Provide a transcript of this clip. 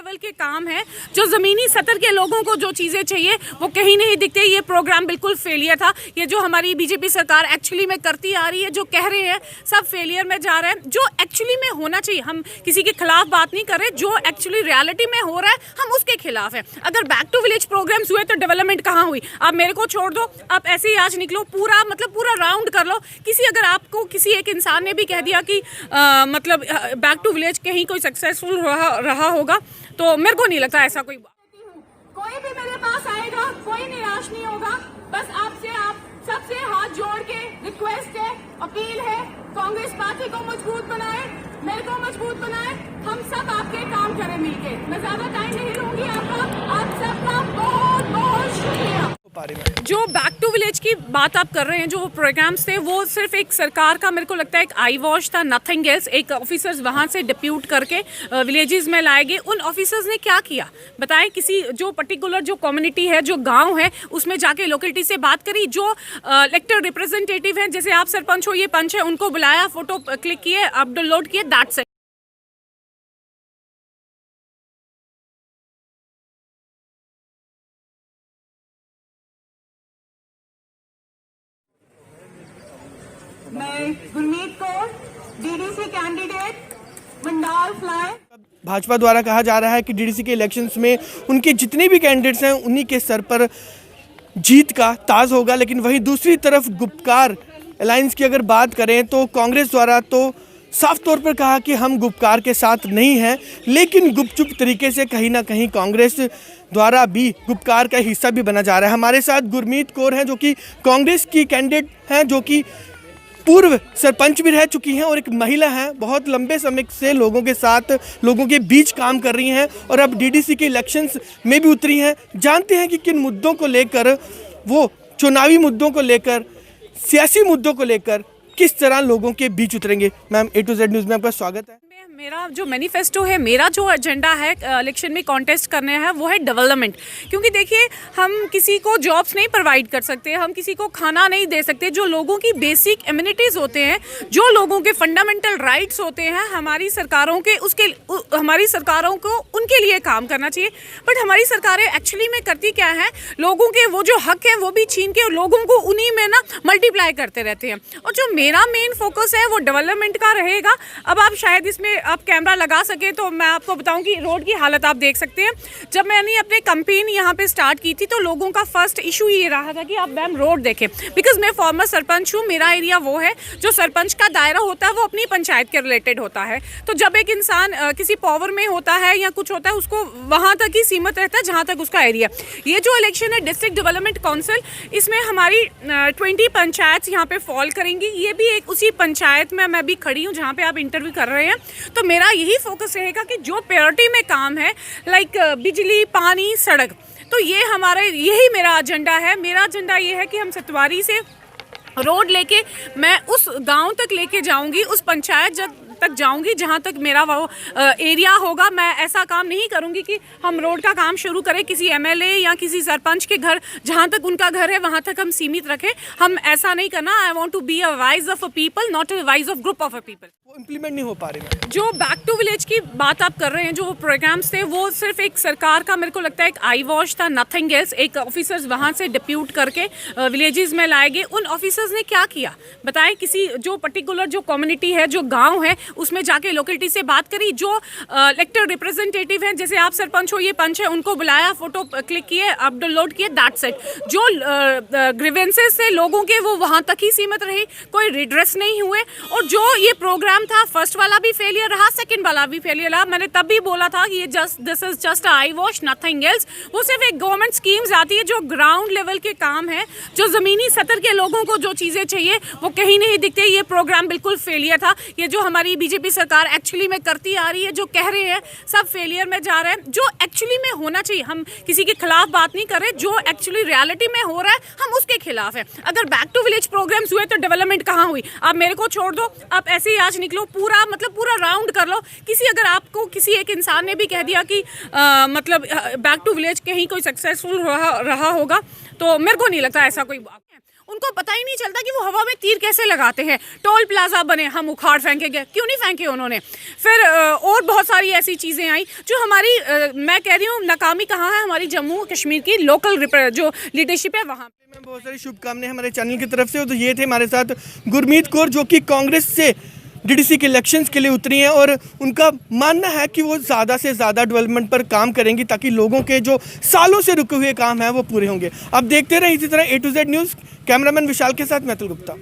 Level के काम है, जो ज़मीनी सतर के लोगों को जो चीज़ें चाहिए वो कहीं नहीं दिखते। ये प्रोग्राम बिल्कुल फेलियर था। ये जो हमारी बीजेपी सरकार एक्चुअली में करती आ रही है, जो कह रहे हैं, सब फेलियर में जा रहे हैं। जो एक्चुअली में होना चाहिए, हम किसी के खिलाफ बात नहीं कर रहे, जो एक्चुअली रियलिटी में हो रहा है हम उसके खिलाफ है। अगर बैक टू विलेज प्रोग्राम्स हुए तो डेवलपमेंट कहाँ हुई? आप मेरे को छोड़ दो, आप ऐसे ही आज निकलो, पूरा पूरा राउंड कर लो। अगर आपको किसी एक इंसान ने भी कह दिया कि बैक टू विलेज कहीं कोई सक्सेसफुल रहा होगा, तो मेरे को नहीं लगता ऐसा कोई भी मेरे पास आएगा, कोई निराश नहीं होगा। बस आप सबसे हाथ जोड़ के रिक्वेस्ट है, अपील है, कांग्रेस पार्टी को मजबूत बनाए, मेरे को मजबूत बनाए, हम सब आपके काम करें मिलके। मैं ज्यादा टाइम नहीं लूंगी आपका। आप सबका बहुत बहुत शुक्रिया। जो बैक टू विलेज की बात आप कर रहे हैं, जो प्रोग्राम्स थे, वो सिर्फ एक सरकार का, मेरे को लगता है, एक आई वॉश था, नथिंग एल्स। एक ऑफिसर्स वहाँ से डिप्यूट करके विलेजेस में लाए गए। उन ऑफिसर्स ने क्या किया बताएं? किसी जो पर्टिकुलर जो कम्युनिटी है, जो गांव है, उसमें जाके लोकेलिटी से बात करी। जो इलेक्टेड रिप्रेजेंटेटिव हैं, जैसे आप सरपंच हो, ये पंच है, उनको बुलाया, फोटो क्लिक किए, अपलोड किए, दैट्स इट। मैं Gurmeet Kaur, DDC candidate, Mandal fly. Bhajpa द्वारा कहा जा रहा है कि डीडीसी के इलेक्शंस में उनके जितने भी कैंडिडेट्स हैं उन्हीं के सर पर जीत का ताज होगा। लेकिन वहीं दूसरी तरफ गुपकार अलायंस की अगर बात करें तो कांग्रेस द्वारा तो साफ तौर पर कहा कि हम गुपकार के साथ नहीं हैं, लेकिन गुपचुप तरीके से कहीं ना कहीं कांग्रेस द्वारा भी गुपकार का हिस्सा भी बना जा रहा है। हमारे साथ गुरमीत कौर हैं, जो कि कांग्रेस की कैंडिडेट हैं, जो कि पूर्व सरपंच भी रह चुकी हैं, और एक महिला हैं, बहुत लंबे समय से लोगों के साथ, लोगों के बीच काम कर रही हैं, और अब डीडीसी के इलेक्शंस में भी उतरी हैं। जानते हैं कि किन मुद्दों को लेकर, वो चुनावी मुद्दों को लेकर, सियासी मुद्दों को लेकर किस तरह लोगों के बीच उतरेंगे। Ma'am, A to Z news में आपका स्वागत है। मेरा जो मैनिफेस्टो है, मेरा जो एजेंडा है इलेक्शन में कॉन्टेस्ट करने है, वो है डेवलपमेंट। क्योंकि देखिए, हम किसी को जॉब्स नहीं प्रोवाइड कर सकते, हम किसी को खाना नहीं दे सकते। जो लोगों की बेसिक एमिनिटीज़ होते हैं, जो लोगों के फंडामेंटल राइट्स होते हैं, हमारी सरकारों को उनके लिए काम करना चाहिए। बट हमारी सरकारें एक्चुअली में करती क्या है, लोगों के वो जो हक है वो भी छीन के लोगों को उन्हीं में ना मल्टीप्लाई करते रहते हैं। और जो मेरा मेन फोकस है वो डेवलपमेंट का रहेगा। अब आप शायद इसमें आप कैमरा लगा सके तो मैं आपको बताऊं कि रोड की हालत आप देख सकते हैं। जब मैंने अपने कैंपेन यहाँ पे स्टार्ट की थी तो लोगों का फर्स्ट इशू ये रहा था कि आप मैम रोड देखें। बिकॉज मैं फॉर्मर सरपंच हूँ, मेरा एरिया वो है जो सरपंच का दायरा होता है वो अपनी पंचायत के रिलेटेड होता है। तो जब एक इंसान किसी पावर में होता है या कुछ होता है, उसको वहाँ तक ही सीमित रहता है जहाँ तक उसका एरिया। ये जो इलेक्शन है डिस्ट्रिक्ट डेवलपमेंट काउंसिल, इसमें हमारी 20 पंचायत यहाँ पे फॉल करेंगी। ये भी एक उसी पंचायत में मैं भी खड़ी हूँ जहाँ पे आप इंटरव्यू कर रहे हैं। तो मेरा यही फोकस रहेगा कि जो प्रायोरिटी में काम है, लाइक बिजली, पानी, सड़क, तो ये यही मेरा एजेंडा है। मेरा एजेंडा ये है कि हम सतवारी से रोड लेके मैं उस गांव तक लेके जाऊंगी, उस पंचायत तक जाऊंगी जहां तक मेरा वो एरिया होगा। मैं ऐसा काम नहीं करूंगी कि हम रोड का काम शुरू करें किसी एमएलए या किसी सरपंच के घर, जहां तक उनका घर है वहां तक हम सीमित रखें। हम ऐसा नहीं करना। I want to be a voice of a people, not a voice of group of a people. वो इम्प्लीमेंट नहीं हो पा रही। जो बैक टू विलेज की बात आप कर रहे हैं, जो प्रोग्राम्स थे, वो सिर्फ एक सरकार का, मेरे को लगता है, एक आई वॉश था, नथिंग एल्स। एक ऑफिसर्स वहाँ से डिप्यूट करके विलेजेस में लाए गए। उन ऑफिसर्स ने क्या किया बताएं? किसी जो पर्टिकुलर जो कम्युनिटी है, जो गांव है, उसमें जाके लोकेलिटी से बात करी। जो इलेक्टेड रिप्रेजेंटेटिव हैं, जैसे आप सरपंच हो, ये पंच है, उनको बुलाया, फोटो क्लिक किए, अपलोड किए, दैट्स इट। जो ग्रीवेंसेस थे लोगों के, वो वहाँ तक ही सीमित रही, कोई रिड्रेस नहीं हुए। और जो ये प्रोग्राम था, फर्स्ट वाला भी फेलियर रहा, सेकंड वाला भी फेलियर रहा। मैंने तब भी बोला था कि ये this is just I wash, nothing else. वो सिर्फ एक गवर्नमेंट स्कीम्स आती है, जो ग्राउंड लेवल के काम है, जो ज़मीनी सतर के लोगों को जो चीज़ें चाहिए वो कहीं नहीं दिखते। ये प्रोग्राम बिल्कुल फेलियर था। ये जो हमारी बीजेपी सरकार एक्चुअली में करती आ रही है, जो कह रहे हैं, सब फेलियर में जा रहे हैं। जो एक्चुअली में होना चाहिए, हम किसी के खिलाफ बात नहीं कर रहे, जो एक्चुअली रियलिटी में हो रहा है हम उसके खिलाफ है। अगर बैक टू विलेज प्रोग्राम्स हुए तो डेवलपमेंट कहाँ हुई? आप मेरे को छोड़ दो, आप ऐसे ही आज निकलो, पूरा राउंड कर लो। अगर आपको किसी एक इंसान ने भी कह दिया कि बैक टू विलेज कहीं कोई सक्सेसफुल रहा होगा, तो मेरे को नहीं लगता ऐसा कोई। उनको पता ही नहीं चलता कि वो हवा में तीर कैसे लगाते हैं। टोल प्लाजा बने, हम उखाड़ फेंकेंगे, क्यों नहीं फेंके उन्होंने। फिर और बहुत सारी ऐसी चीज़ें आई जो हमारी मैं कह रही हूँ नाकामी कहाँ है, हमारी जम्मू कश्मीर की लोकल जो लीडरशिप है वहाँ। मैं बहुत सारी शुभकामनाएं हमारे चैनल की तरफ से। तो ये थे हमारे साथ गुरमीत कौर जो कि कांग्रेस से डीडीसी के इलेक्शंस के लिए उतरी हैं और उनका मानना है कि वो ज़्यादा से ज़्यादा डेवलपमेंट पर काम करेंगी ताकि लोगों के जो सालों से रुके हुए काम हैं वो पूरे होंगे। अब देखते रहें इसी तरह A to Z news. Cameraman Vishal के साथ मैं अतुल गुप्ता।